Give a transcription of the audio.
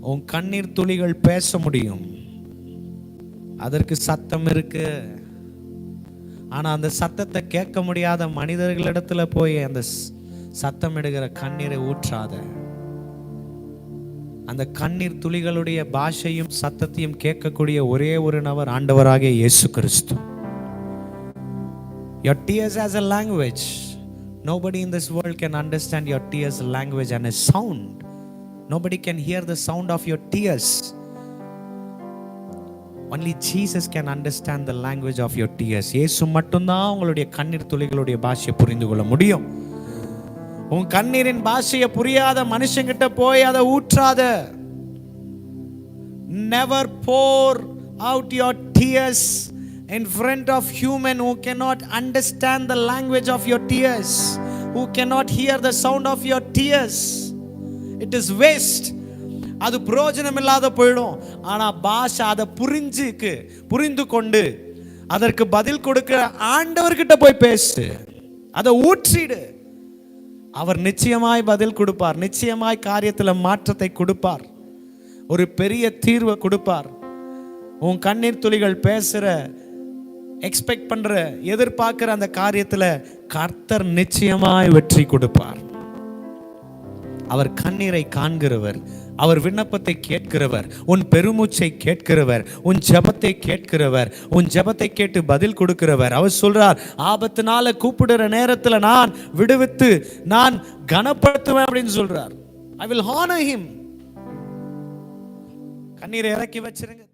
உன் கண்ணீர் துளிகள் பேச முடியும். அதற்கு சத்தம் இருக்கு. ஆனா அந்த சத்தத்தை கேட்க முடியாத மனிதர்களிடத்துல போய் அந்த சத்தம் எடுக்கிற கண்ணீரை ஊற்றாத. அந்த கண்ணீர் துளிகளுடைய பாஷையும் சத்தத்தையும் கேட்கக்கூடிய ஒரே ஒரு நபர் ஆண்டவராகிய இயேசு கிறிஸ்து. Your tears as a language. Nobody in this world can understand your tears language and a sound. Nobody can hear the sound of your tears. Only Jesus can understand the language of your tears. இயேசு மட்டும்தான் உங்களுடைய கண்ணீர் துளிகளுடைய பாஷையை புரிந்து கொள்ள முடியும். உன் கண்ணீரின் பாஷையை புரியாத மனுஷங்கிட்ட போய் அதை ஊற்றாத. Never pour out your tears in front of human who cannot understand the language of your tears, who cannot hear the sound of your tears. It is waste. அது பிரயோஜனம் இல்லாத போயிடும். ஆனா பாஷை அதை புரிந்து கொண்டு அதற்கு பதில் கொடுக்கிற ஆண்டவர்கிட்ட போய் பேசு, அதை ஊற்றிடு. அவர் நிச்சயமாய் பதில் கொடுப்பார். நிச்சயமாய் காரியத்தில் மாற்றத்தை கொடுப்பார். ஒரு பெரிய தீர்வை கொடுப்பார். உன் கண்ணீர் துளிகள் பேசுற எக்ஸ்பெக்ட் பண்ற எதிர்பார்க்கிற அந்த காரியத்துல கர்த்தர் நிச்சயமாய் வெற்றி கொடுப்பார். அவர் கண்ணீரை காண்கிறவர், அவர் விண்ணப்பத்தை கேட்கிறவர், உன் பெருமூச்சை கேட்கிறவர், உன் ஜெபத்தை கேட்கிறவர், உன் ஜெபத்தை கேட்டு பதில் கொடுக்கிறவர். அவர் சொல்றார், ஆபத்துனால கூப்பிடுற நேரத்தில் நான் விடுவித்து நான் கனப்படுத்துவேன் அப்படின்னு சொல்றார். I will honor him. கண்ணீரை இறக்கி வச்சிருங்க.